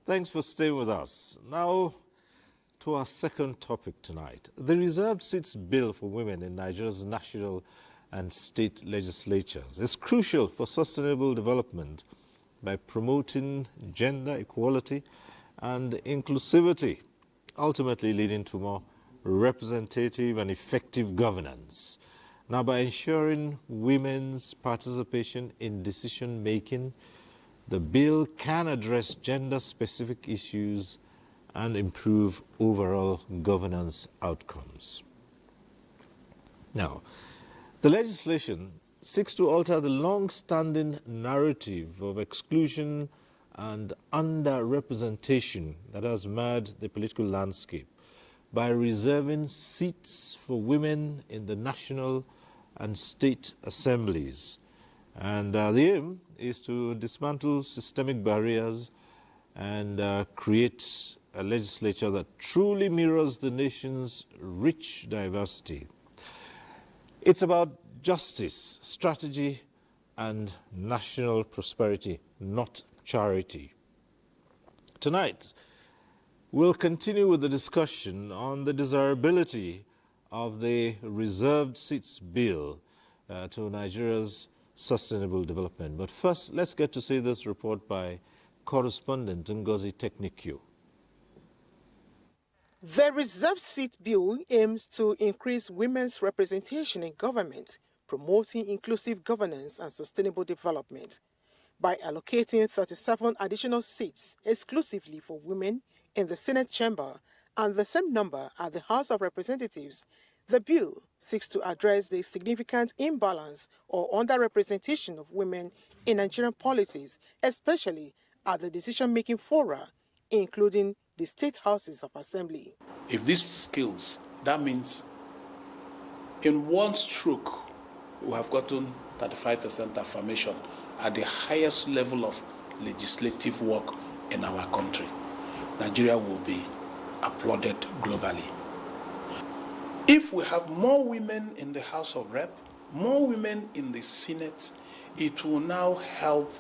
Thanks for staying with us. Now, to our second topic tonight. The reserved seats bill for women in Nigeria's national and state legislatures is crucial for sustainable development by promoting gender equality and inclusivity, ultimately leading to more representative and effective governance. Now, by ensuring women's participation in decision-making, the bill can address gender-specific issues and improve overall governance outcomes. Now, the legislation seeks to alter the long-standing narrative of exclusion and underrepresentation that has marred the political landscape by reserving seats for women in the national and state assemblies. And the aim is to dismantle systemic barriers and create a legislature that truly mirrors the nation's rich diversity. It's about justice, strategy, and national prosperity, not charity. Tonight, we'll continue with the discussion on the desirability of the reserved seats bill to Nigeria's sustainable development. But first, let's get to see this report by correspondent Ngozi Teknikyo. The reserved seat bill aims to increase women's representation in government, promoting inclusive governance and sustainable development. By allocating 37 additional seats exclusively for women in the Senate chamber and the same number at the House of Representatives, the bill seeks to address the significant imbalance or underrepresentation of women in Nigerian politics, especially at the decision-making fora, including the state houses of assembly. If this scales, that means in one stroke, we have gotten 35% affirmation at the highest level of legislative work in our country. Nigeria will be applauded globally. If we have more women in the House of Rep, more women in the Senate, it will now help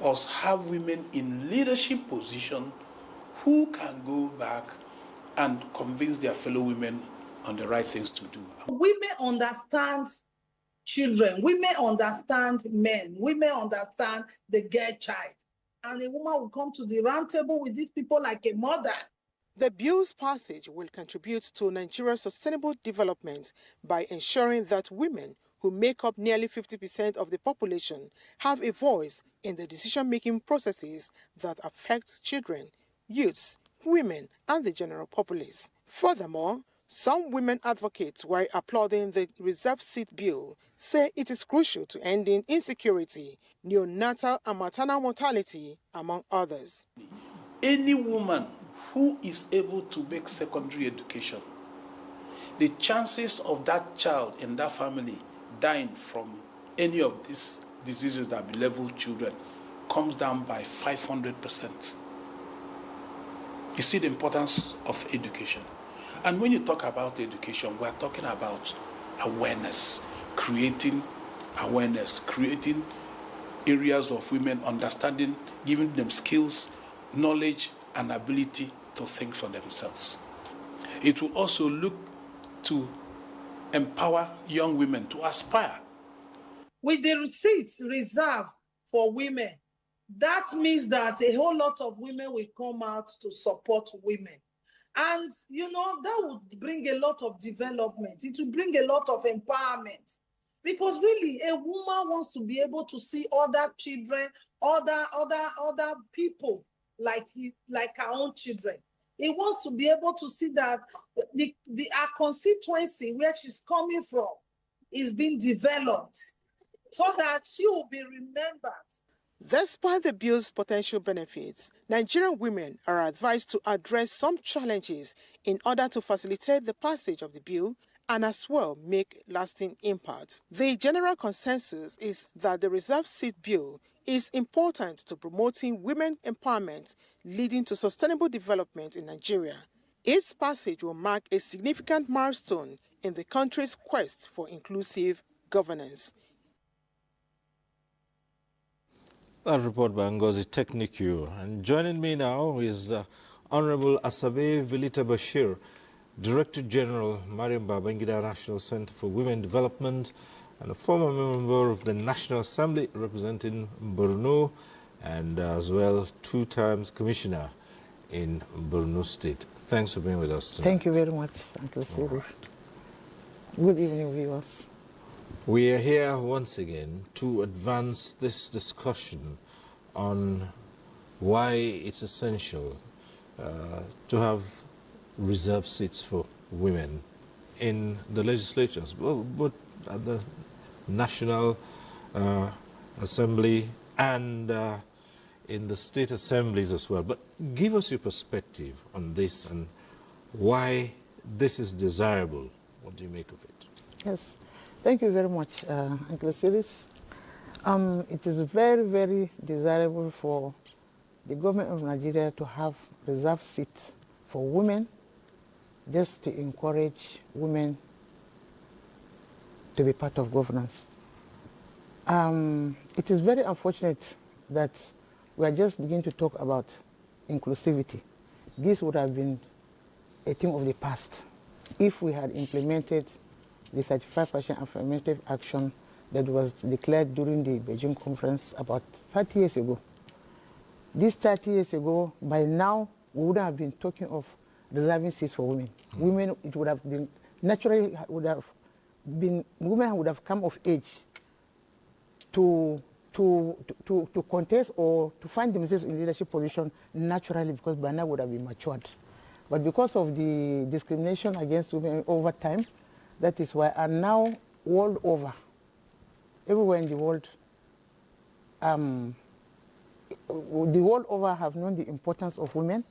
us have women in leadership position who can go back and convince their fellow women on the right things to do. Women understand children, women understand men, women understand the girl child. And a woman will come to the round table with these people like a mother. The bill's passage will contribute to Nigeria's sustainable development by ensuring that women, who make up nearly 50% of the population, have a voice in the decision-making processes that affect children, youths, women, and the general populace. Furthermore, some women advocates, while applauding the reserved seat bill, say it is crucial to ending insecurity, neonatal and maternal mortality, among others. Any woman who is able to make secondary education, the chances of that child in that family dying from any of these diseases that belevel children comes down by 500%. You see the importance of education. And when you talk about education, we're talking about awareness, creating awareness, creating areas of women understanding, giving them skills, knowledge, and ability to think for themselves. It will also look to empower young women to aspire. With the seats reserved for women, that means that a whole lot of women will come out to support women. And, that would bring a lot of development. It will bring a lot of empowerment. Because really, a woman wants to be able to see other children, other people like her own children. It wants to be able to see that our constituency where she's coming from is being developed so that she will be remembered. Despite the bill's potential benefits, Nigerian women are advised to address some challenges in order to facilitate the passage of the bill and as well make lasting impacts. The general consensus is that the reserved seat bill is important to promoting women empowerment, leading to sustainable development in Nigeria. Its passage will mark a significant milestone in the country's quest for inclusive governance. That report by Ngozi Technicu. And joining me now is Honorable Asabe Velita Bashir, Director General, Mariam Babangida National Center for Women Development, and a former member of the National Assembly representing Borno, and as well 2 times Commissioner in Borno State. Thanks for being with us tonight. Thank you very much, Uncle Cyrus. Good evening, viewers. We are here once again to advance this discussion on why it's essential to have reserved seats for women in the legislatures, both at the National Assembly and in the state assemblies as well. But give us your perspective on this and why this is desirable. What do you make of it? Yes, thank you very much, Uncle Cyrus. It is very, very desirable for the government of Nigeria to have reserved seats for women, just to encourage women to be part of governance. It is very unfortunate that we are just beginning to talk about inclusivity. This would have been a thing of the past if we had implemented the 35% affirmative action that was declared during the Beijing conference about 30 years ago. This 30 years ago, by now, we wouldn't have been talking of reserving seats for women. Women, it would have been, naturally would have been, women would have come of age to contest or to find themselves in leadership position naturally, because by now would have been matured. But because of the discrimination against women over time, that is why, and now world over, everywhere in the world over have known the importance of women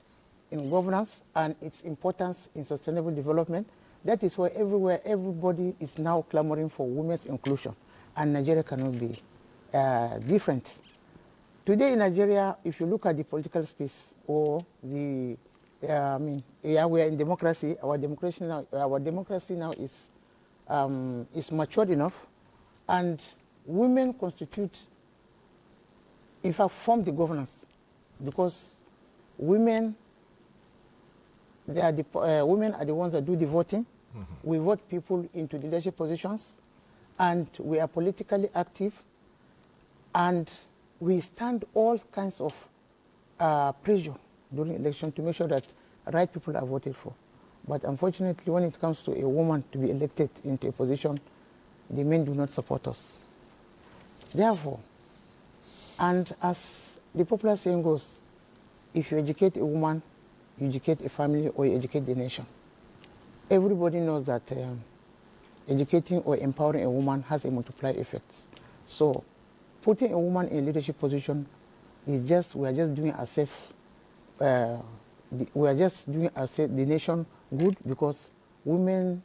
in governance and its importance in sustainable development. That is why everywhere, everybody is now clamoring for women's inclusion, and Nigeria cannot be different. Today in Nigeria, if you look at the political space or the, we are in democracy. Our democracy now is matured enough, and women constitute, in fact, form the governance, because women, women are the ones that do the voting. We vote people into leadership positions, and we are politically active, and we stand all kinds of pressure during election to make sure that right people are voted for. But unfortunately, when it comes to a woman to be elected into a position, the men do not support us. Therefore, and as the popular saying goes, if you educate a woman, you educate a family, or you educate the nation. Everybody knows that educating or empowering a woman has a multiplier effect. So putting a woman in a leadership position is just, we are just doing ourselves, the nation good, because women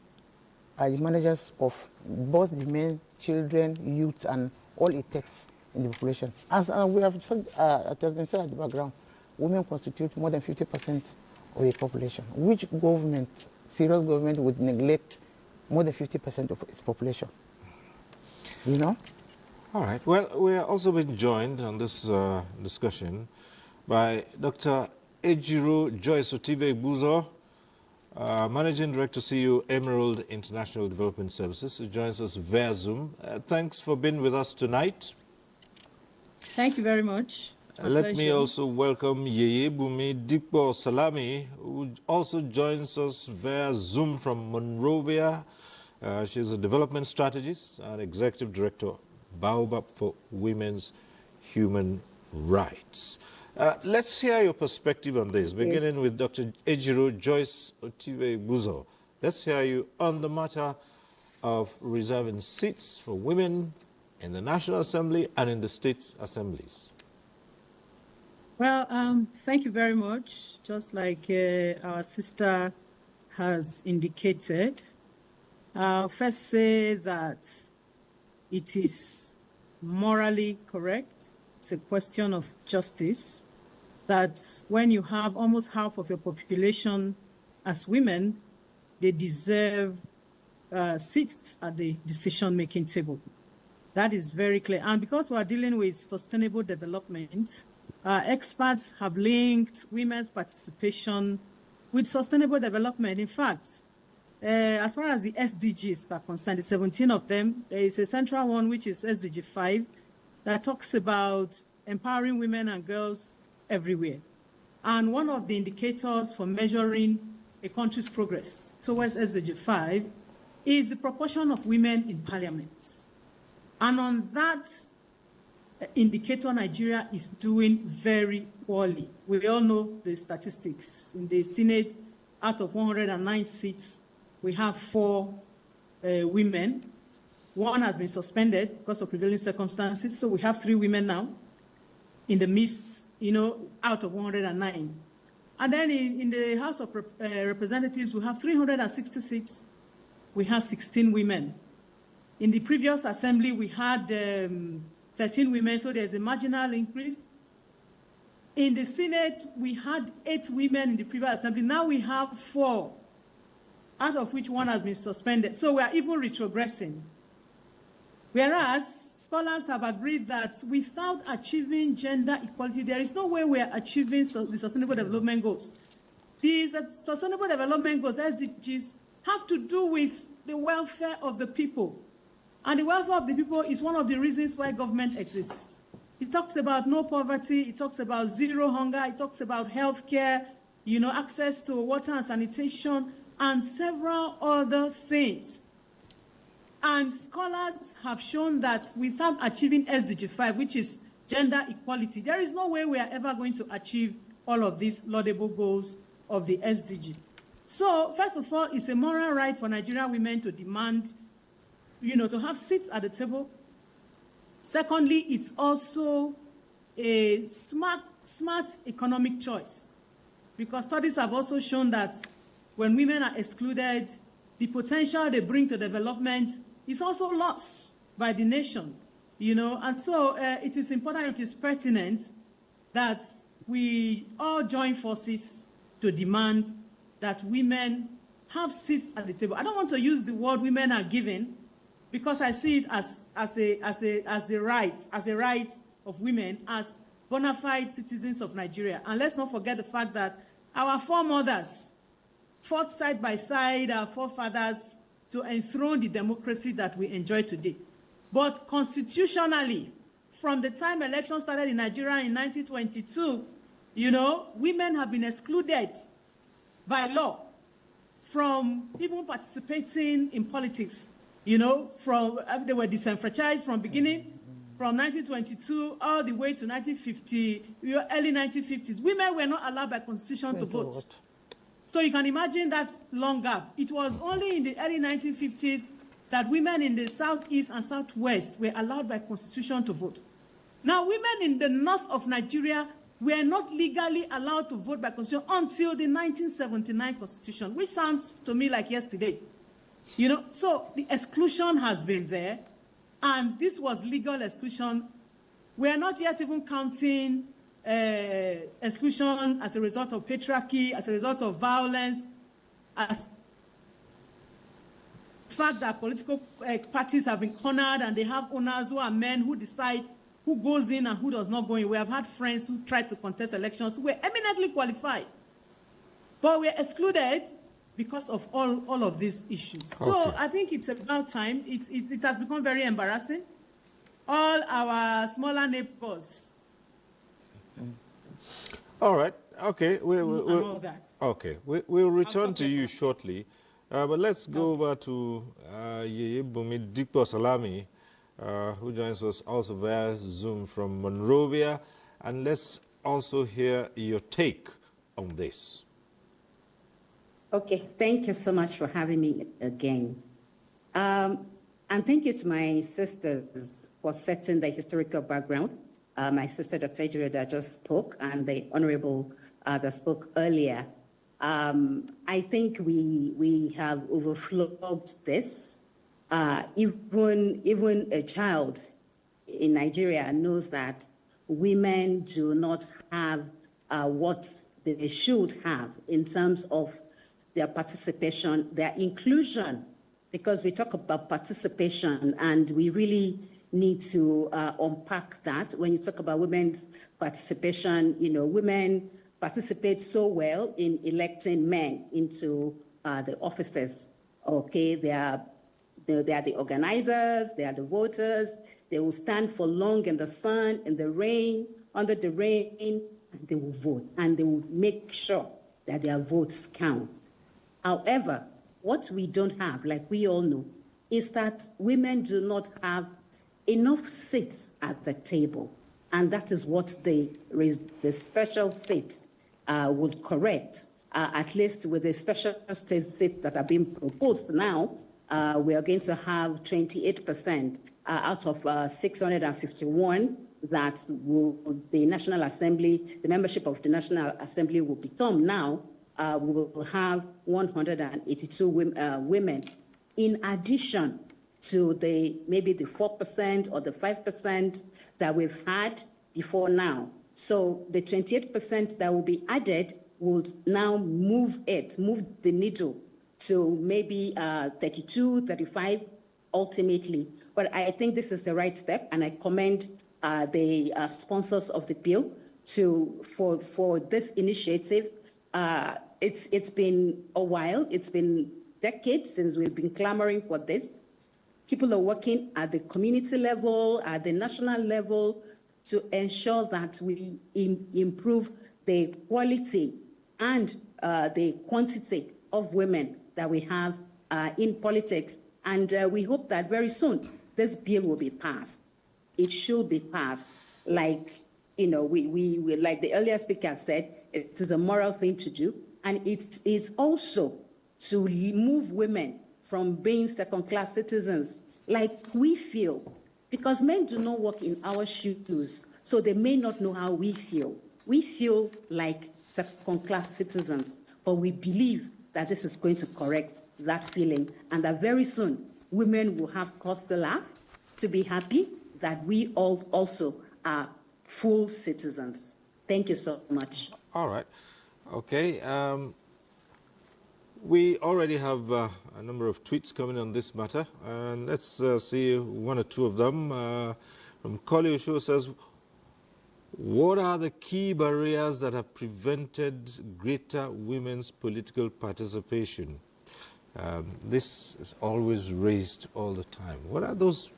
are the managers of both the men, children, youth, and all it takes in the population. As we have said, it has been said at the background, women constitute more than 50% of the population. Which government, serious government, would neglect more than 50% of its population? You know? All right. Well, we are also being joined on this discussion by Dr. Ejiro Joyce Otibe-Buzo, Managing Director, CEO, Emerald International Development Services, who joins us via Zoom. Thanks for being with us tonight. Thank you very much. Let me also welcome Yeye Bumi Dikpo Salami, who also joins us via Zoom from Monrovia. She's a development strategist and executive director, Baobab for Women's Human Rights. Let's hear your perspective on this, beginning with Dr. Ejiro Joyce Otibe-Buzo. Let's hear you on the matter of reserving seats for women in the National Assembly and in the state assemblies. Well, thank you very much. Just like our sister has indicated, I'll first say that it is morally correct. It's a question of justice that when you have almost half of your population as women, they deserve seats at the decision-making table. That is very clear. And because we are dealing with sustainable development, experts have linked women's participation with sustainable development. In fact, as far as the SDGs are concerned, the 17 of them, there is a central one, which is SDG 5, that talks about empowering women and girls everywhere. And one of the indicators for measuring a country's progress towards SDG 5 is the proportion of women in parliament. And on that indicator, Nigeria is doing very poorly. We all know the statistics. In the Senate, out of 109 seats, we have 4 women. 1 has been suspended because of prevailing circumstances, so we have 3 women now in the midst, out of 109. And then in the House of Representatives, we have 360 seats. We have 16 women. In the previous assembly, we had 13 women, so there's a marginal increase. In the Senate, we had 8 women in the previous assembly. Now we have 4, out of which 1 has been suspended. So we are even retrogressing. Whereas scholars have agreed that without achieving gender equality, there is no way we are achieving the Sustainable Development Goals. These Sustainable Development Goals, SDGs, have to do with the welfare of the people. And the welfare of the people is one of the reasons why government exists. It talks about no poverty, it talks about zero hunger, it talks about healthcare, access to water and sanitation, and several other things. And scholars have shown that without achieving SDG 5, which is gender equality, there is no way we are ever going to achieve all of these laudable goals of the SDG. So, first of all, it's a moral right for Nigerian women to demand, to have seats at the table. Secondly, it's also a smart economic choice, because studies have also shown that when women are excluded, the potential they bring to development is also lost by the nation, and so it is important, it is pertinent that we all join forces to demand that women have seats at the table. I don't want to use the word women are given, because I see it as a right of women, as bona fide citizens of Nigeria. And let's not forget the fact that our foremothers fought side by side, our forefathers, to enthrone the democracy that we enjoy today. But constitutionally, from the time elections started in Nigeria in 1922, women have been excluded by law from even participating in politics. They were disenfranchised from beginning, from 1922 all the way to 1950, early 1950s. Women were not allowed by constitution to vote. So you can imagine that long gap. It was only in the early 1950s that women in the southeast and southwest were allowed by constitution to vote. Now, women in the north of Nigeria were not legally allowed to vote by constitution until the 1979 constitution, which sounds to me like yesterday. So the exclusion has been there, and this was legal exclusion. We are not yet even counting exclusion as a result of patriarchy, as a result of violence, as the fact that political parties have been cornered and they have owners who are men who decide who goes in and who does not go in. We have had friends who tried to contest elections who were eminently qualified, but were excluded because of all of these issues. Okay. So I think it's about time. It has become very embarrassing. All our smaller neighbors. All right. Okay. All that. Okay. We'll return to you shortly. But let's go over to Yeye Bumi Dikpo Salami, who joins us also via Zoom from Monrovia. And let's also hear your take on this. Okay, thank you so much for having me again. And thank you to my sisters for setting the historical background. My sister, Dr. Ejire, that just spoke, and the Honorable that spoke earlier. I think we have overflowed this. Even a child in Nigeria knows that women do not have what they should have in terms of their participation, their inclusion, because we talk about participation and we really need to unpack that. When you talk about women's participation, you know, women participate so well in electing men into the offices. Okay, they are the organizers, they are the voters. They will stand for long in the sun, in the rain, under the rain, and they will vote, and they will make sure that their votes count. However, what we don't have, like we all know, is that women do not have enough seats at the table. And that is what the special seats would correct, at least with the special state seats that are being proposed now. We are going to have 28% out of 651 that the National Assembly, the membership of the National Assembly will become now. We will have 182 women in addition to maybe the 4% or the 5% that we've had before now. So the 28% that will be added will now move the needle to maybe 32, 35 ultimately. But I think this is the right step, and I commend the sponsors of the bill for this initiative. It's been a while. It's been decades since we've been clamoring for this. People are working at the community level, at the national level, to ensure that we improve the quality and the quantity of women that we have in politics. And we hope that very soon this bill will be passed. It should be passed. Like, you know, we like the earlier speaker said, it is a moral thing to do. And it is also to move women from being second-class citizens like we feel, because men do not walk in our shoes, so they may not know how we feel. We feel like second-class citizens, but we believe that this is going to correct that feeling, and that very soon women will have cause to laugh, to be happy that we all also are full citizens. Thank you so much. All right. Okay. We already have a number of tweets coming on this matter, and let's see one or two of them. From Koli Osho says, what are the key barriers that have prevented greater women's political participation? This is always raised all the time. What are those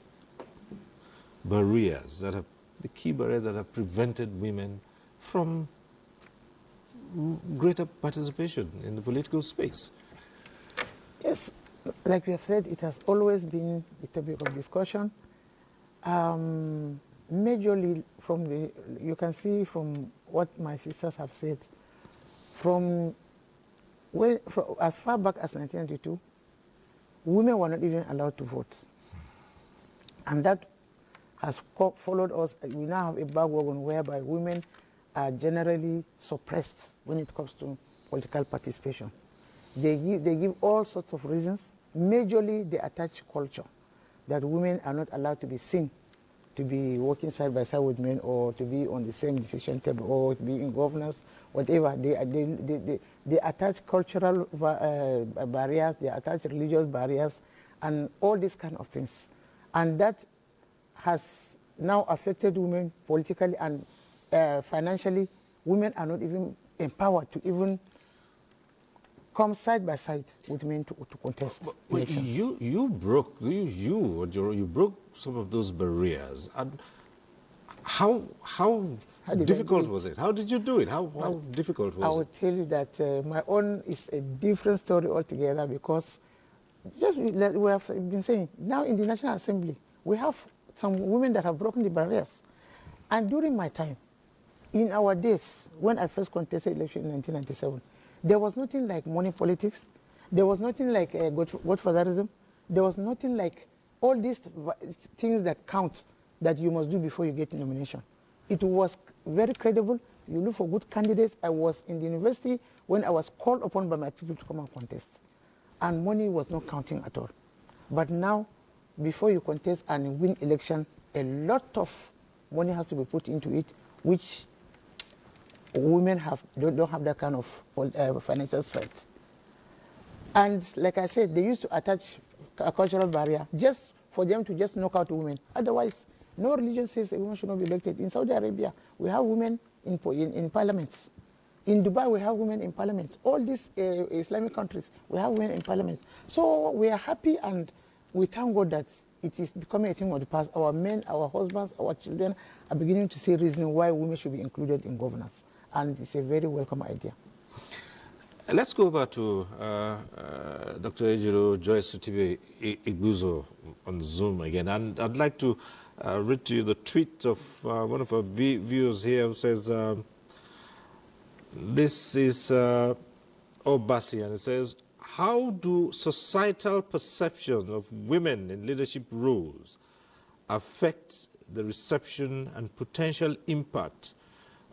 barriers that have, the key barriers that have prevented women from greater participation in the political space? Yes, like we have said, it has always been the topic of discussion. Majorly you can see from what my sisters have said, as far back as 1992, women were not even allowed to vote. And that has followed us. We now have a bandwagon whereby women are generally suppressed when it comes to political participation. They give all sorts of reasons. Majorly, they attach culture, that women are not allowed to be seen to be working side by side with men, or to be on the same decision table, or to be in governance, whatever. They attach cultural barriers, they attach religious barriers, and all these kind of things. And that has now affected women politically and financially. Women are not even empowered to even come side by side with men to contest elections. You broke some of those barriers. And how difficult was it? How did you do it? How difficult was it? I will tell you that my own is a different story altogether, because just like we have been saying, now in the National Assembly, we have some women that have broken the barriers. And during my time, in our days, when I first contested election in 1997, there was nothing like money politics. There was nothing like godfatherism. There was nothing like all these things that count that you must do before you get a nomination. It was very credible. You look for good candidates. I was in the university when I was called upon by my people to come and contest. And money was not counting at all. But now, before you contest and win election, a lot of money has to be put into it, which women don't have that kind of financial strength. And like I said, they used to attach a cultural barrier just for them to just knock out women. Otherwise, no religion says a woman should not be elected. In Saudi Arabia, we have women in parliaments. In Dubai, we have women in parliaments. All these Islamic countries, we have women in parliaments. So we are happy and we thank God that it is becoming a thing of the past. Our men, our husbands, our children are beginning to see reason why women should be included in governance. And it's a very welcome idea. Let's go over to Dr. Ejiro Joyce Sutibe Igbuzo on Zoom again. And I'd like to read to you the tweet of one of our viewers here who says, this is Obasi, and it says, how do societal perceptions of women in leadership roles affect the reception and potential impact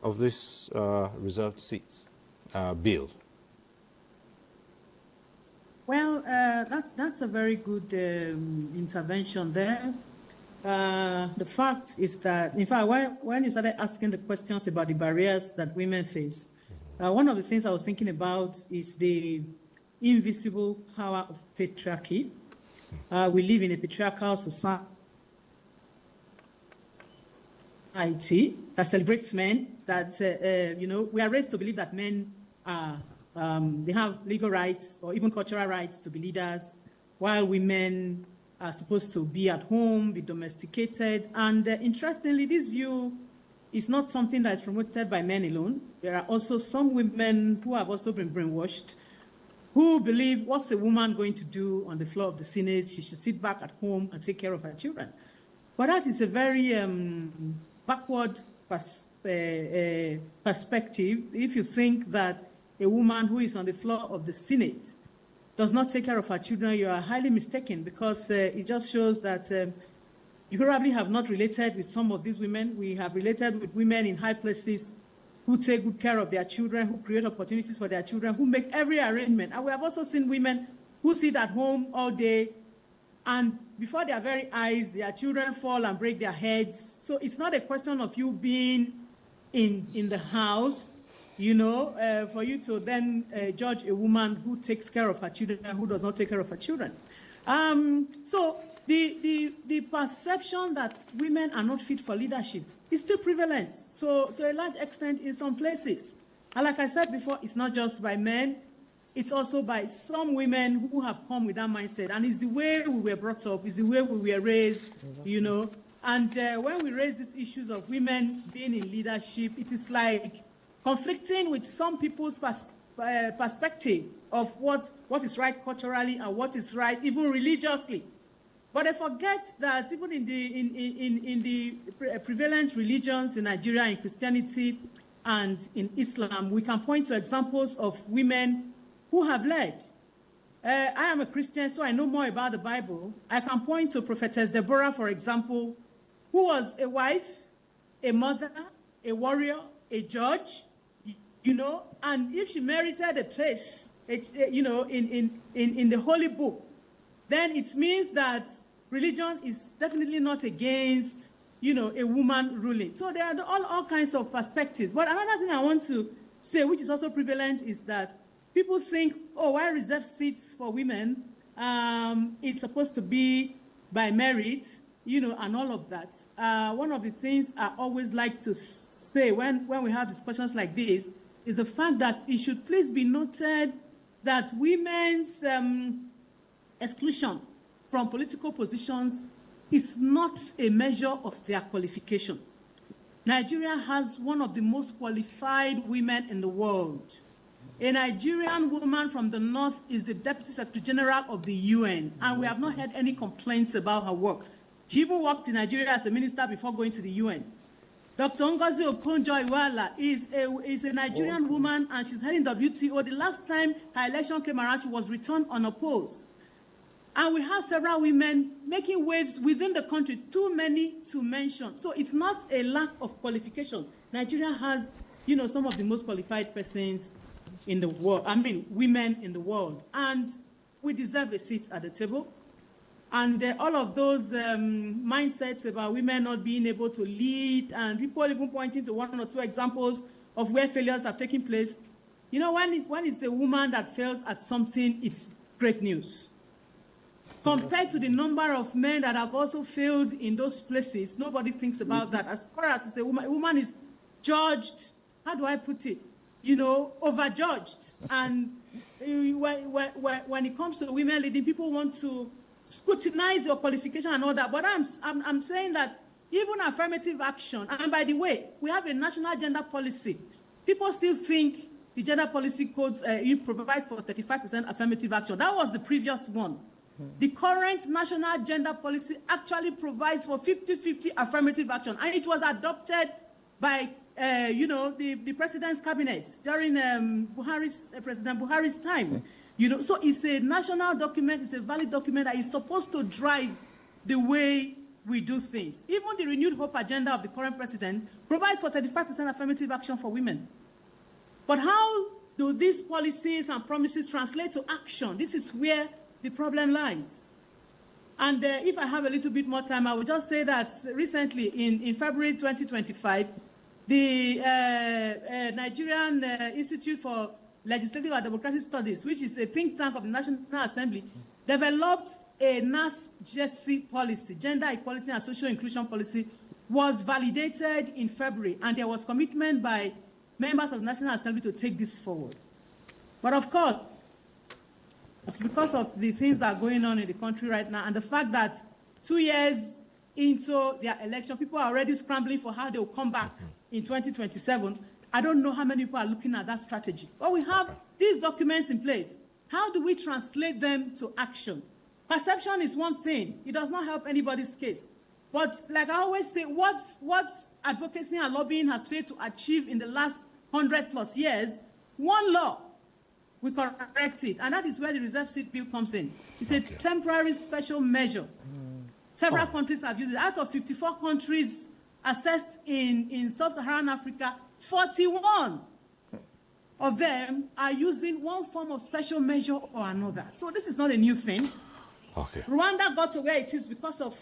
of this reserved seats bill? Well, that's a very good intervention there. The fact is that, in fact, when you started asking the questions about the barriers that women face, one of the things I was thinking about is the invisible power of patriarchy. We live in a patriarchal society that celebrates men, that, we are raised to believe that men are, they have legal rights or even cultural rights to be leaders, while women are supposed to be at home, be domesticated. And interestingly, this view is not something that is promoted by men alone. There are also some women who have also been brainwashed, who believe, what's a woman going to do on the floor of the Senate? She should sit back at home and take care of her children. But that is a very backward perspective. If you think that a woman who is on the floor of the Senate does not take care of her children, you are highly mistaken, because it just shows that you probably have not related with some of these women. We have related with women in high places who take good care of their children, who create opportunities for their children, who make every arrangement. And we have also seen women who sit at home all day, and before their very eyes, their children fall and break their heads. So it's not a question of you being in the house, for you to then judge a woman who takes care of her children and who does not take care of her children. So the perception that women are not fit for leadership is still prevalent. So to a large extent in some places. And like I said before, it's not just by men, it's also by some women who have come with that mindset. And it's the way we were brought up, it's the way we were raised, And when we raise these issues of women being in leadership, it is like conflicting with some people's perspective of what is right culturally and what is right even religiously. But I forget that even in the prevalent religions in Nigeria, in Christianity and in Islam, we can point to examples of women who have led. I am a Christian, so I know more about the Bible. I can point to Prophetess Deborah, for example, who was a wife, a mother, a warrior, a judge, and if she merited a place, in the holy book, then it means that religion is definitely not against, a woman ruling. So there are all kinds of perspectives. But another thing I want to say, which is also prevalent, is that people think, why reserve seats for women? It's supposed to be by merit, and all of that. One of the things I always like to say when we have discussions like this is the fact that it should please be noted that women's exclusion from political positions is not a measure of their qualification. Nigeria has one of the most qualified women in the world. A Nigerian woman from the north is the Deputy Secretary General of the UN, and we have not had any complaints about her work. She even worked in Nigeria as a minister before going to the UN. Dr. Ngozi Okonjo-Iweala is a Nigerian woman, and she's heading WTO. The last time her election came around, she was returned unopposed. And we have several women making waves within the country, too many to mention. So it's not a lack of qualification. Nigeria has, some of the most qualified persons in the world, women in the world. And we deserve a seat at the table. And all of those mindsets about women not being able to lead, and people even pointing to one or two examples of where failures have taken place. When it's a woman that fails at something, it's great news. compared to the number of men that have also failed in those places. Nobody thinks about that. As far as it's a woman is judged, how do I put it? You know, overjudged. And when it comes to women leading, people want to scrutinize your qualification and all that. But I'm saying that even affirmative action, and by the way, we have a national gender policy. People still think the gender policy codes it provides for 35% affirmative action. That was the previous one. The current national gender policy actually provides for 50-50 affirmative action, and it was adopted by the president's cabinet during President Buhari's time. You know, so it's a national document, it's a valid document that is supposed to drive the way we do things. Even the renewed hope agenda of the current president provides for 35% affirmative action for women. But how do these policies and promises translate to action? This is where the problem lies. And if I have a little bit more time, I will just say that recently, in February 2025, the Nigerian Institute for Legislative and Democratic Studies, which is a think tank of the National Assembly, developed a NAS-GESI policy, gender equality and social inclusion policy, was validated in February, and there was commitment by members of the National Assembly to take this forward. But of course, it's because of the things that are going on in the country right now, and the fact that 2 years into their election, people are already scrambling for how they will come back in 2027. I don't know how many people are looking at that strategy. But we have these documents in place. How do we translate them to action? Perception is one thing. It does not help anybody's case. But like I always say, what advocacy and lobbying has failed to achieve in the last 100+ years, one law, we correct it. And that is where the reserve seat bill comes in. It's a temporary special measure. Several countries have used it. Out of 54 countries assessed in sub-Saharan Africa, 41 of them are using one form of special measure or another. So this is not a new thing. Okay. Rwanda got to where it is because of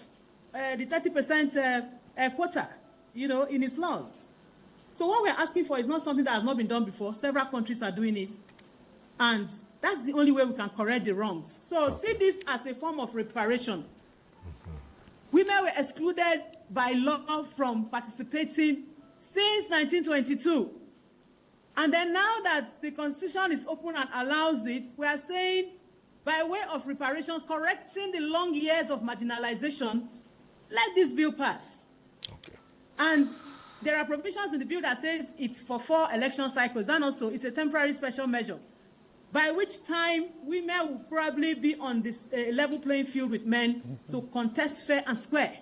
the 30% quota, in its laws. So what we're asking for is not something that has not been done before. Several countries are doing it. And that's the only way we can correct the wrongs. So see this as a form of reparation. Women were excluded by law from participating since 1922. And then now that the Constitution is open and allows it, we are saying, by way of reparations, correcting the long years of marginalization, let this bill pass. Okay. And there are provisions in the bill that says it's for 4 election cycles, and also it's a temporary special measure, by which time women will probably be on this level playing field with men to contest fair and square,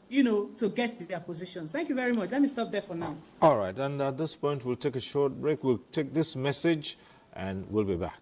to get their positions. Thank you very much. Let me stop there for now. All right, and at this point, we'll take a short break. We'll take this message, and we'll be back.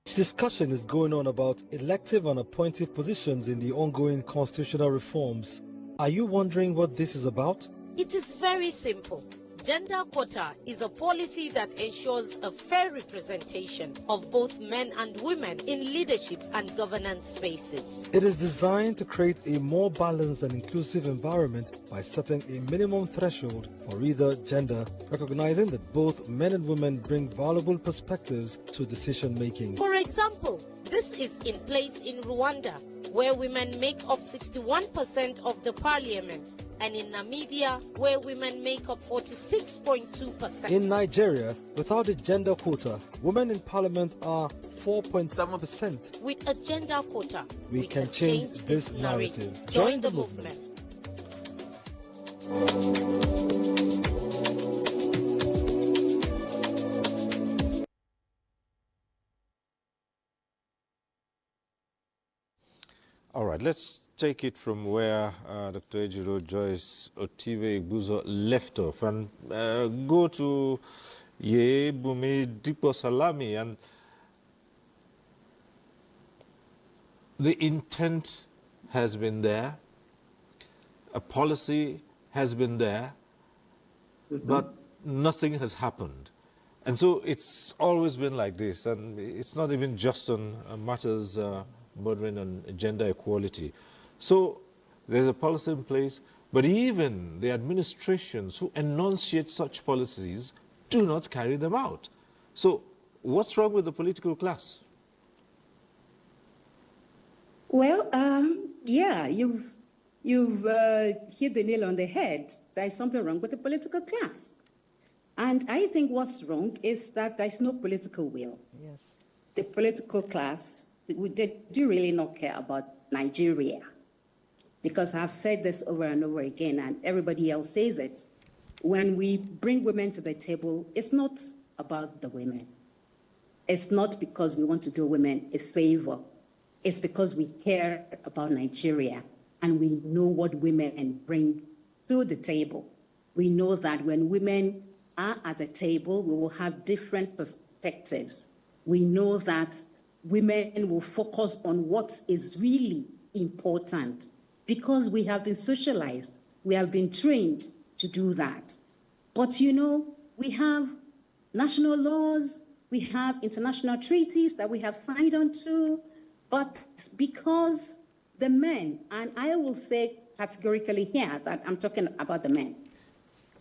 Discussion is going on about elective and appointive positions in the ongoing constitutional reforms. Are you wondering what this is about? It is very simple. Gender quota is a policy that ensures a fair representation of both men and women in leadership and governance spaces. It is designed to create a more balanced and inclusive environment by setting a minimum threshold for either gender, recognizing that both men and women bring valuable perspectives to decision making. For example, this is in place in Rwanda, where women make up 61% of the parliament, and in Namibia, where women make up 46.2%. In Nigeria, without a gender quota, women in parliament are 4.7%. With a gender quota, we can change this narrative. Join the movement. All right, let's take it from where Dr. Ejiro Joyce Otive Igbuzo left off and go to Yebumi Dipo Salami. And the intent has been there, a policy has been there, but nothing has happened. And so it's always been like this, and it's not even just on matters bordering on gender equality. So there's a policy in place, but even the administrations who enunciate such policies do not carry them out. So what's wrong with the political class? Well, yeah, you've hit the nail on the head. There is something wrong with the political class. And I think what's wrong is that there's no political will. Yes. The political class, they do really not care about Nigeria. Because I've said this over and over again, and everybody else says it. When we bring women to the table, it's not about the women. It's not because we want to do women a favor. It's because we care about Nigeria and we know what women bring to the table. We know that when women are at the table, we will have different perspectives. We know that women will focus on what is really important because we have been socialized, we have been trained to do that. But you know, we have national laws, we have international treaties that we have signed on to, but because the men, and I will say categorically here that I'm talking about the men,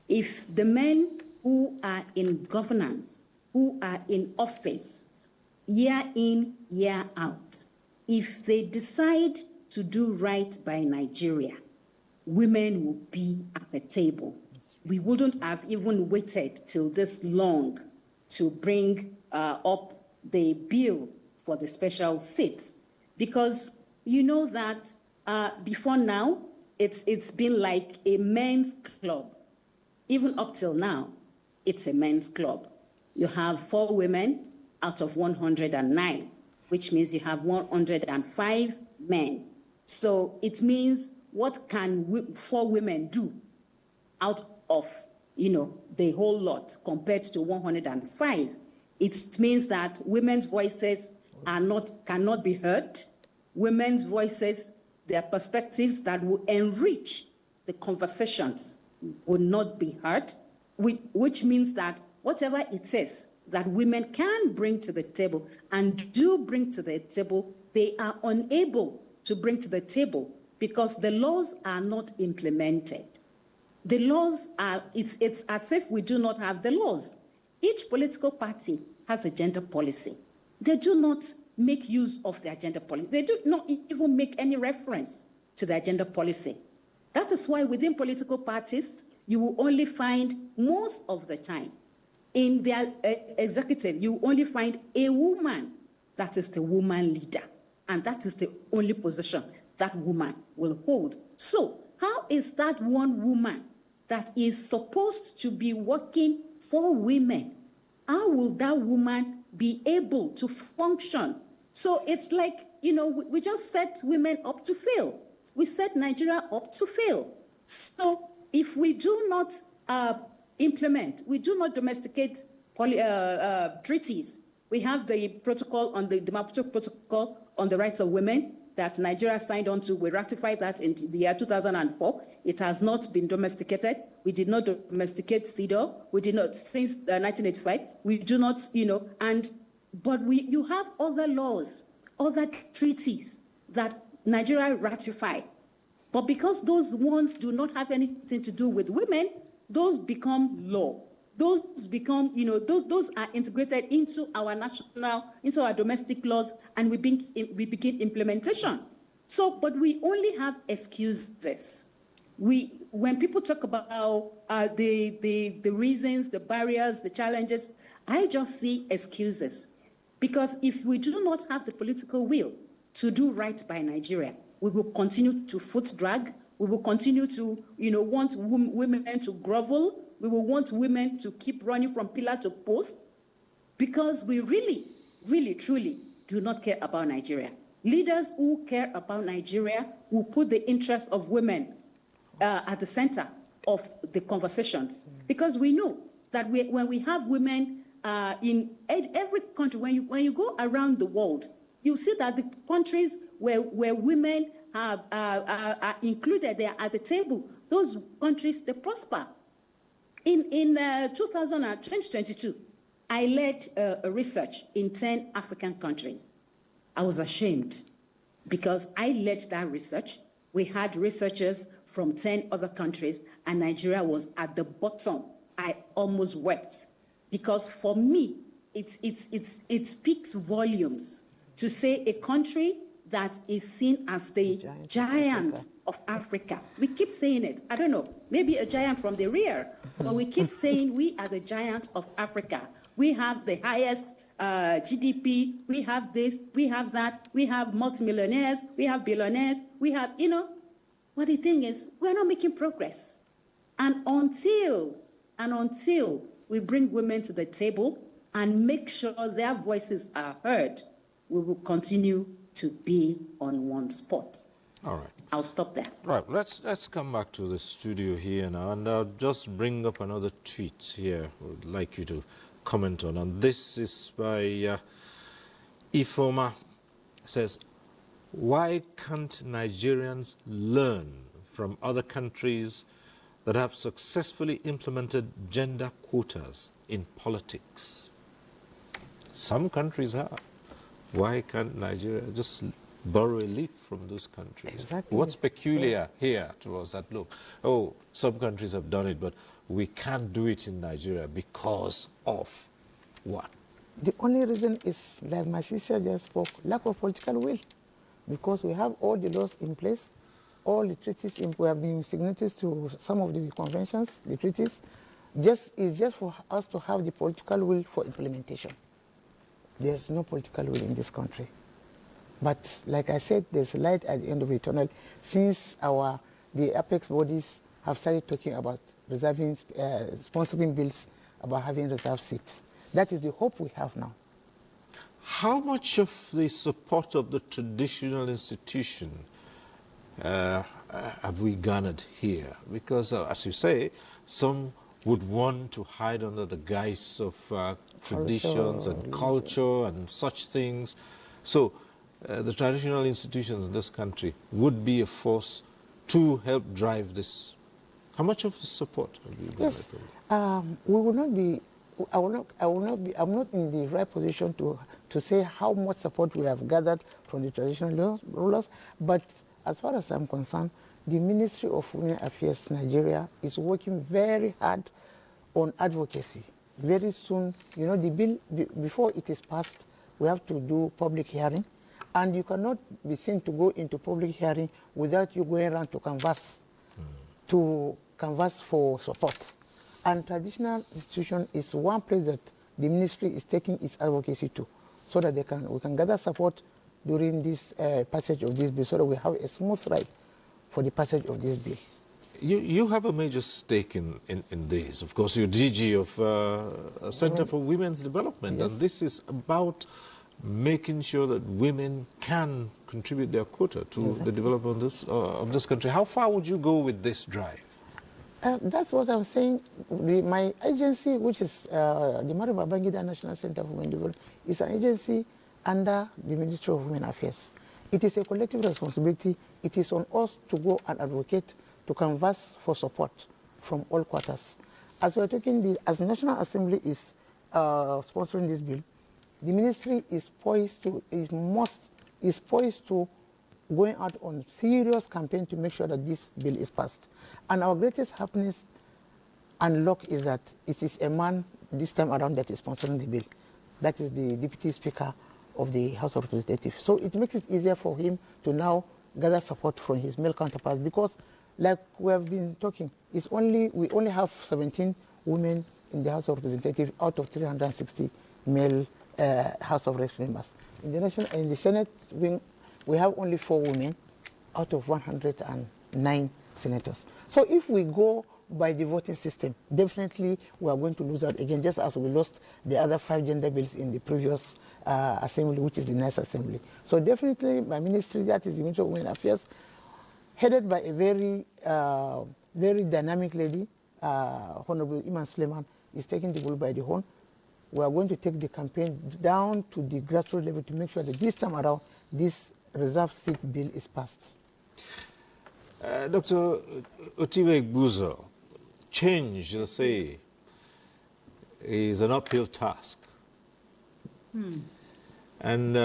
if the men who are in governance, who are in office, year in, year out, if they decide to do right by Nigeria, women will be at the table. We wouldn't have even waited till this long to bring up the bill for the special seats, because you know that before now, it's been like a men's club. Even up till now, it's a men's club. You have 4 women out of 109, which means you have 105 men. So it means what can 4 women do out of, you know, the whole lot compared to 105? It means that women's voices cannot be heard. Women's voices, their perspectives that will enrich the conversations will not be heard, which means that whatever it is that women can bring to the table and do bring to the table, they are unable to bring to the table because the laws are not implemented. The laws are, it's as if we do not have the laws. Each political party has a gender policy. They do not make use of their gender policy. They do not even make any reference to their gender policy. That is why within political parties, you will only find most of the time in their executive, you will only find a woman that is the woman leader. And that is the only position that woman will hold. So how is that one woman that is supposed to be working for women, how will that woman be able to function? So it's like, you know, we just set women up to fail. We set Nigeria up to fail. So if we do not implement, we do not domesticate treaties, we have the protocol on the Maputo Protocol on the rights of women that Nigeria signed on to. We ratified that in the year 2004. It has not been domesticated. We did not domesticate CEDAW. We did not, since 1985, we do not, you know, but you have other laws, other treaties that Nigeria ratified. But because those ones do not have anything to do with women, those become law. Those become, you know, those are integrated into our into our domestic laws, and we begin implementation. So, but we only have excuses. When people talk about the reasons, the barriers, the challenges, I just see excuses. Because if we do not have the political will to do right by Nigeria, we will continue to foot drag. We will continue to, you know, want women to grovel. We will want women to keep running from pillar to post, because we really, really, truly do not care about Nigeria. Leaders who care about Nigeria will put the interest of women at the center of the conversations, because we know that when we have women in every country, when you go around the world, you see that the countries where women are included, they are at the table, those countries, they prosper. In 2022, I led a research in 10 African countries. I was ashamed because I led that research. We had researchers from 10 other countries, and Nigeria was at the bottom. I almost wept, because for me, it speaks volumes to say a country that is seen as the giant of Africa. We keep saying it. I don't know, maybe a giant from the rear, but we keep saying we are the giant of Africa. We have the highest GDP, we have this, we have that, we have multimillionaires, we have billionaires, we have, but the thing is, we're not making progress. And until we bring women to the table and make sure their voices are heard, we will continue to be on one spot. All right. I'll stop there. Right, let's come back to the studio here now, and I'll just bring up another tweet here I would like you to comment on. And this is by Ifoma. Says, why can't Nigerians learn from other countries that have successfully implemented gender quotas in politics? Some countries have. Why can't Nigeria just borrow a leaf from those countries? Exactly. What's peculiar here to us that, look, some countries have done it, but we can't do it in Nigeria because of what? The only reason is, like my sister just spoke, lack of political will. Because we have all the laws in place, all the treaties, we have been signatories to some of the conventions, the treaties. It's just for us to have the political will for implementation. There's no political will in this country. But like I said, there's light at the end of the tunnel since the apex bodies have started talking about reserving, sponsoring bills about having reserved seats. That is the hope we have now. How much of the support of the traditional institution have we garnered here? Because, as you say, some would want to hide under the guise of traditions and culture and such things. So the traditional institutions in this country would be a force to help drive this. How much of the support have you garnered? Yes, we will not be. I'm not in the right position to say how much support we have gathered from the traditional rulers, but as far as I'm concerned, the Ministry of Women Affairs Nigeria is working very hard on advocacy. Very soon, the bill, before it is passed, we have to do public hearing, and you cannot be seen to go into public hearing without you going around to canvass for support. And traditional institution is one place that the ministry is taking its advocacy to, so that we can gather support during this passage of this bill, so that we have a smooth ride for the passage of this bill. You have a major stake in this. Of course, you're DG of Center for Women's Development, yes. And this is about making sure that women can contribute their quota to the development of this country. How far would you go with this drive? That's what I'm saying. My agency, which is the Madam Babangida National Center for Women Development, is an agency under the Ministry of Women Affairs. It is a collective responsibility. It is on us to go and advocate, to canvass for support from all quarters. As we're talking, as the National Assembly is sponsoring this bill, the ministry is poised to going out on serious campaign to make sure that this bill is passed. And our greatest happiness and luck is that it is a man this time around that is sponsoring the bill. That is the Deputy Speaker of the House of Representatives. So it makes it easier for him to now gather support from his male counterparts, because like we have been talking, we only have 17 women in the House of Representatives out of 360 male House of Reps members. In the Senate wing, we have only 4 women out of 109 senators. So if we go by the voting system, definitely we are going to lose out again, just as we lost the other 5 gender bills in the previous assembly, which is the next assembly. So definitely my ministry, that is the Ministry of Women Affairs, headed by a very, very dynamic lady, Honorable Iman Suleiman, is taking the bull by the horn. We are going to take the campaign down to the grassroots level to make sure that this time around, this reserve seat bill is passed. Dr. Otiwe Buzo, change, let's say, is an uphill task. And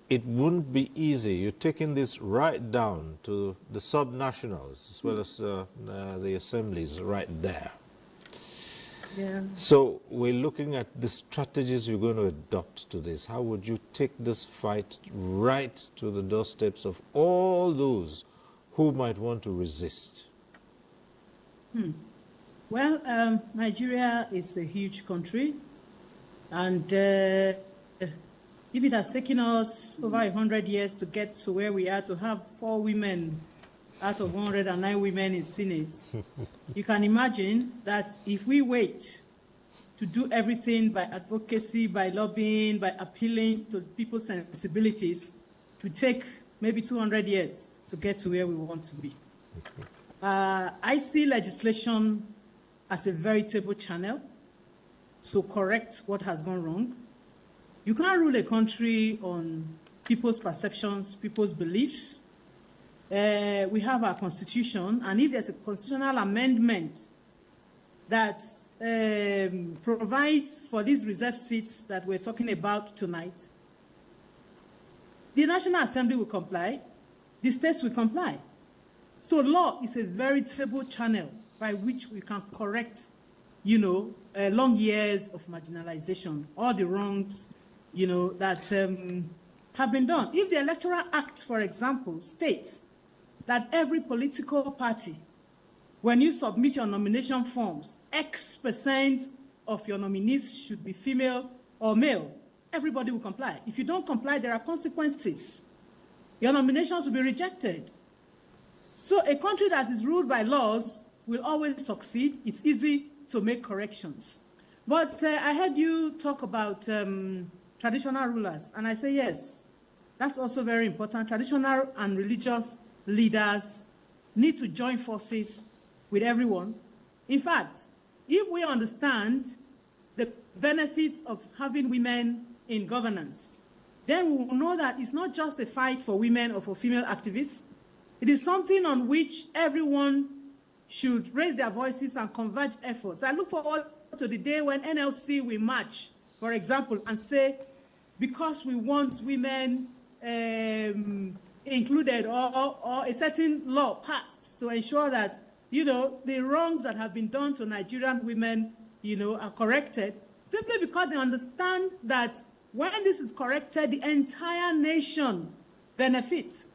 it wouldn't be easy. You're taking this right down to the sub-nationals as well as the assemblies right there. Yeah. So we're looking at the strategies you're going to adopt to this. How would you take this fight right to the doorsteps of all those who might want to resist? Well, Nigeria is a huge country, and if it has taken us over 100 years to get to where we are, to have 4 women out of 109 women in Senate, you can imagine that if we wait to do everything by advocacy, by lobbying, by appealing to people's sensibilities, to take maybe 200 years to get to where we want to be. I see legislation as a veritable channel to correct what has gone wrong. You can't rule a country on people's perceptions, people's beliefs. We have our constitution, and if there's a constitutional amendment that provides for these reserved seats that we're talking about tonight, the National Assembly will comply, the states will comply. So law is a veritable channel by which we can correct, long years of marginalization, all the wrongs, that have been done. If the Electoral Act, for example, states that every political party, when you submit your nomination forms, X% of your nominees should be female or male, everybody will comply. If you don't comply, there are consequences. Your nominations will be rejected. So a country that is ruled by laws will always succeed. It's easy to make corrections. But I heard you talk about traditional rulers, and I say yes, that's also very important. Traditional and religious leaders need to join forces with everyone. In fact, if we understand the benefits of having women in governance, then we will know that it's not just a fight for women or for female activists. It is something on which everyone should raise their voices and converge efforts. I look forward to the day when NLC will march, for example, and say, because we want women included or a certain law passed to ensure that, the wrongs that have been done to Nigerian women, are corrected, simply because they understand that when this is corrected, the entire nation benefits.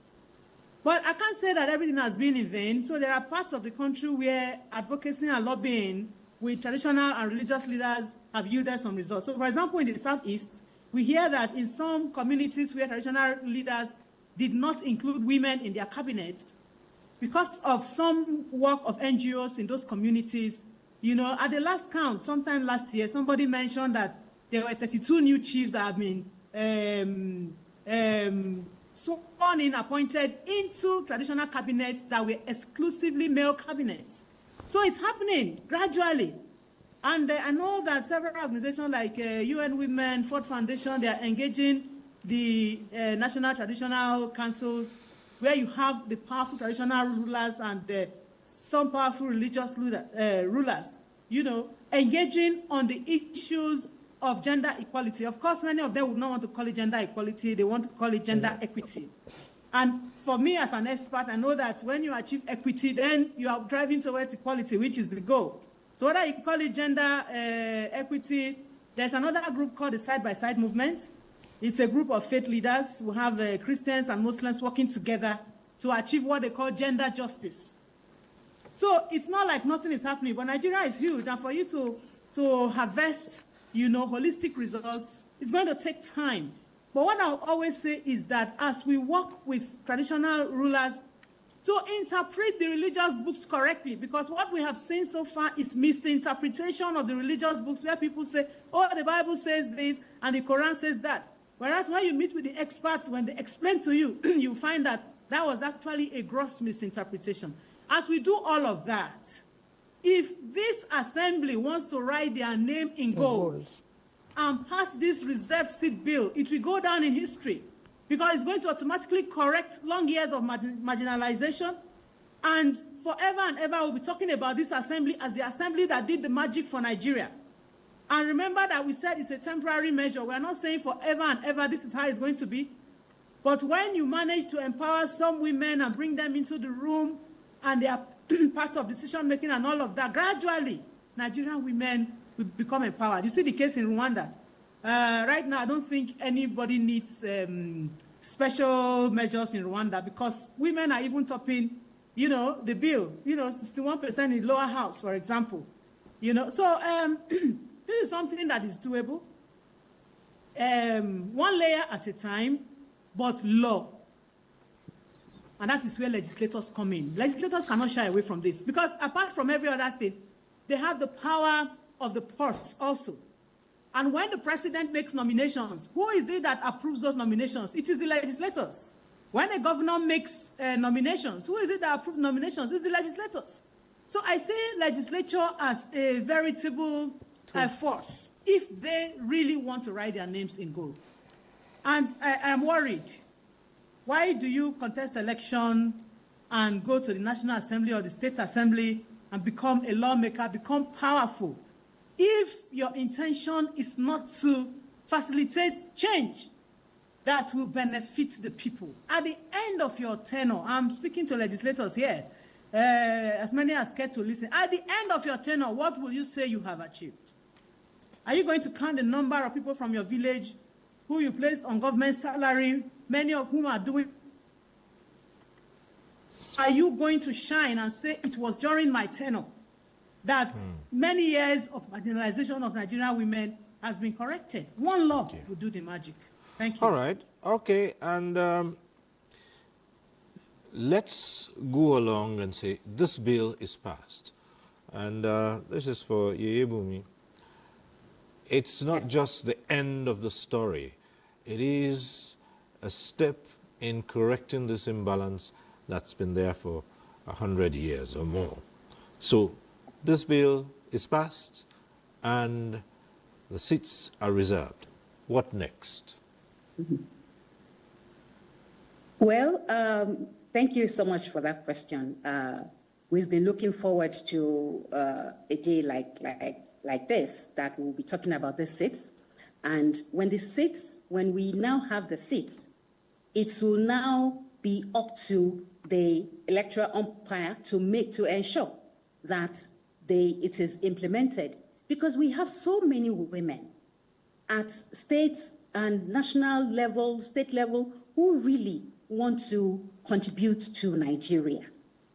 But I can't say that everything has been in vain. So there are parts of the country where advocacy and lobbying with traditional and religious leaders have yielded some results. So, for example, in the Southeast, we hear that in some communities where traditional leaders did not include women in their cabinets, because of some work of NGOs in those communities, at the last count, sometime last year, somebody mentioned that there were 32 new chiefs that have been sworn in, appointed into traditional cabinets that were exclusively male cabinets. So it's happening gradually. And I know that several organizations like UN Women, Ford Foundation, they are engaging the National Traditional Councils, where you have the powerful traditional rulers and some powerful religious rulers, engaging on the issues of gender equality. Of course, many of them would not want to call it gender equality. They want to call it gender equity. And for me as an expert, I know that when you achieve equity, then you are driving towards equality, which is the goal. So whether you call it gender equity, there's another group called the Side-by-Side Movement. It's a group of faith leaders who have Christians and Muslims working together to achieve what they call gender justice. So it's not like nothing is happening, but Nigeria is huge, and for you to harvest, holistic results, it's going to take time. But what I'll always say is that as we work with traditional rulers to interpret the religious books correctly, because what we have seen so far is misinterpretation of the religious books, where people say, oh, the Bible says this and the Quran says that. Whereas when you meet with the experts, when they explain to you, you find that that was actually a gross misinterpretation. As we do all of that, if this assembly wants to write their name in gold and pass this reserve seat bill, it will go down in history, because it's going to automatically correct long years of marginalization. And forever and ever, we'll be talking about this assembly as the assembly that did the magic for Nigeria. And remember that we said it's a temporary measure. We're not saying forever and ever this is how it's going to be. But when you manage to empower some women and bring them into the room and they are parts of decision-making and all of that, gradually, Nigerian women become empowered. You see the case in Rwanda. Right now, I don't think anybody needs special measures in Rwanda because women are even topping, the bill. 61% in lower house, for example. So this is something that is doable. One layer at a time, but law. And that is where legislators come in. Legislators cannot shy away from this because apart from every other thing, they have the power of the purse also. And when the president makes nominations, who is it that approves those nominations? It is the legislators. When a governor makes nominations, who is it that approves nominations? It's the legislators. So I see legislature as a veritable force if they really want to write their names in gold. And I am worried. Why do you contest election and go to the National Assembly or the State Assembly and become a lawmaker, become powerful, if your intention is not to facilitate change that will benefit the people? At the end of your tenure, I'm speaking to legislators here, as many as care to listen. At the end of your tenure, what will you say you have achieved? Are you going to count the number of people from your village who you placed on government salary, many of whom are doing? Are you going to shine and say it was during my tenure that many years of marginalization of Nigerian women has been corrected? One law will do the magic. Thank you. All right. Okay. And let's go along and say this bill is passed. And this is for Yeyebumi. It's not just the end of the story. It is a step in correcting this imbalance that's been there for 100 years or more. So this bill is passed and the seats are reserved. What next? Well, thank you so much for that question. We've been looking forward to a day like this, that we'll be talking about the seats. And when we now have the seats, it will now be up to the electoral umpire to ensure that it is implemented. Because we have so many women at state and national level, state level, who really want to contribute to Nigeria,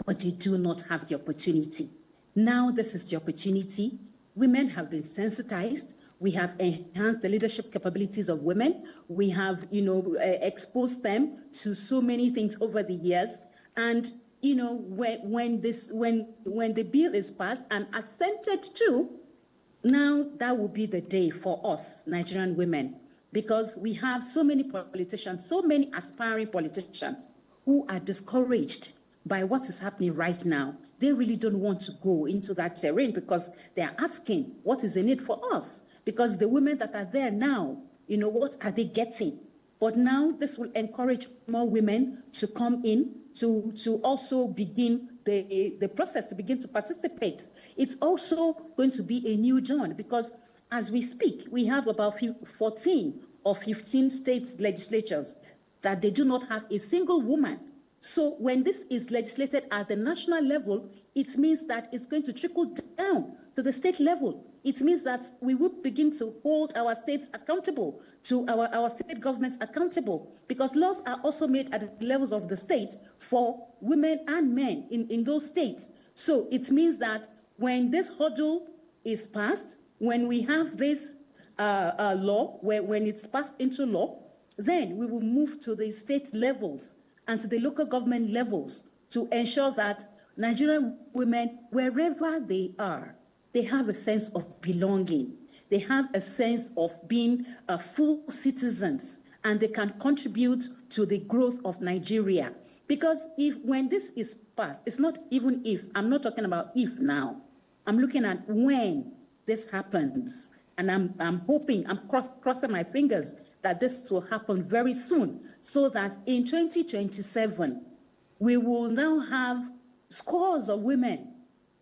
but they do not have the opportunity. Now this is the opportunity. Women have been sensitized. We have enhanced the leadership capabilities of women. We have, exposed them to so many things over the years. And, when the bill is passed and assented to, now that will be the day for us, Nigerian women, because we have so many politicians, so many aspiring politicians who are discouraged by what is happening right now. They really don't want to go into that terrain because they are asking, what is in it for us? Because the women that are there now, what are they getting? But now this will encourage more women to come in, to also begin the process, to begin to participate. It's also going to be a new dawn because as we speak, we have about 14 or 15 state legislatures that they do not have a single woman. So when this is legislated at the national level, it means that it's going to trickle down to the state level. It means that we will begin to hold our states accountable, to our state governments accountable, because laws are also made at the levels of the state for women and men in those states. So it means that when this hurdle is passed, when we have this law, when it's passed into law, then we will move to the state levels and to the local government levels to ensure that Nigerian women, wherever they are, they have a sense of belonging. They have a sense of being full citizens, and they can contribute to the growth of Nigeria. Because when this is passed, it's not even if. I'm not talking about if now. I'm looking at when this happens. And I'm hoping, I'm crossing my fingers that this will happen very soon, so that in 2027, we will now have scores of women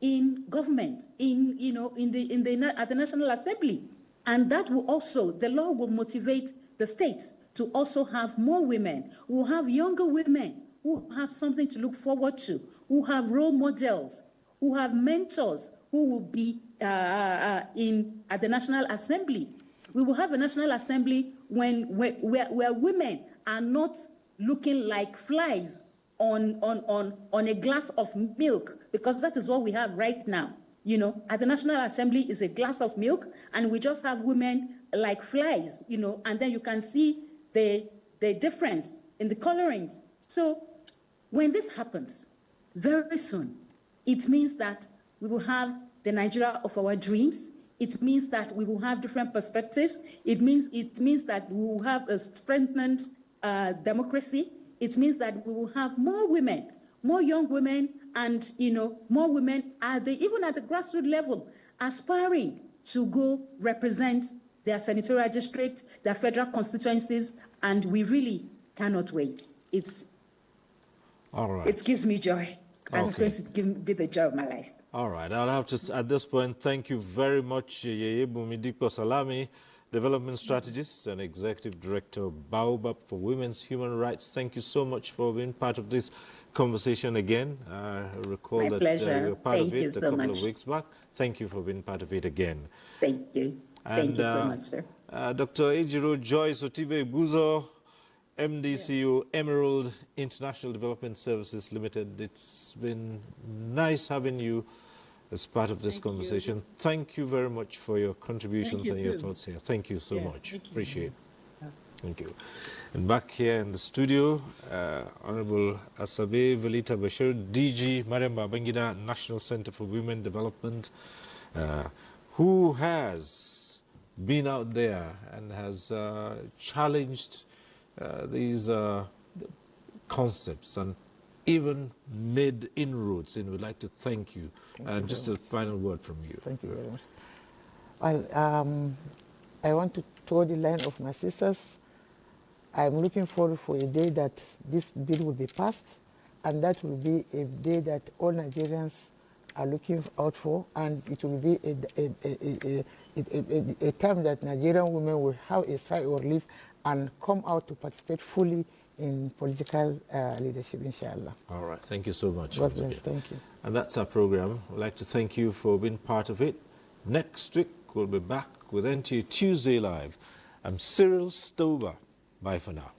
in government, at the National Assembly. And that will also, the law will motivate the states to also have more women. We'll have younger women who have something to look forward to, who have role models, who have mentors, who will be at the National Assembly. We will have a National Assembly where women are not looking like flies on a glass of milk, because that is what we have right now. You know, at the National Assembly is a glass of milk, and we just have women like flies, you know, and then you can see the difference in the colorings. So when this happens, very soon, it means that we will have the Nigeria of our dreams. It means that we will have different perspectives. It means that we will have a strengthened democracy. It means that we will have more women, more young women, and more women even at the grassroots level, aspiring to go represent their senatorial district, their federal constituencies, and we really cannot wait. All right. It gives me joy, and it's going to be the joy of my life. All right. I'll have to, at this point, thank you very much, Yeye Bumidiko Salami, Development Strategist and Executive Director of Baobab for Women's Human Rights. Thank you so much for being part of this conversation again. I recall My that pleasure. you were part Thank of it you a so couple much. of weeks back. Thank you for being part of it again. Thank you. Thank you so much, sir. Dr. Ejiro Joyce Otibe Buzo, MDCU Emerald International Development Services Limited. It's been nice having you as part of this conversation. Thank you very much for your contributions and your thoughts here. Thank you so much. Appreciate it. Thank you. And back here in the studio, Honorable Asabe Velita Bashir, DG Mariam Babangida, National Center for Women Development, who has been out there and has challenged these concepts and even made inroads. And we'd like to thank you. And just a final word from you. Thank you very much. Well, I want to toe the line of my sisters. I'm looking forward for a day that this bill will be passed, and that will be a day that all Nigerians are looking out for, and it will be a time that Nigerian women will have a sigh of relief and come out to participate fully in political leadership, inshallah. All right. Thank you so much. God bless. Thank you. And that's our program. I'd like to thank you for being part of it. Next week, we'll be back with NTA Tuesday Live. I'm Cyril Stover. Bye for now.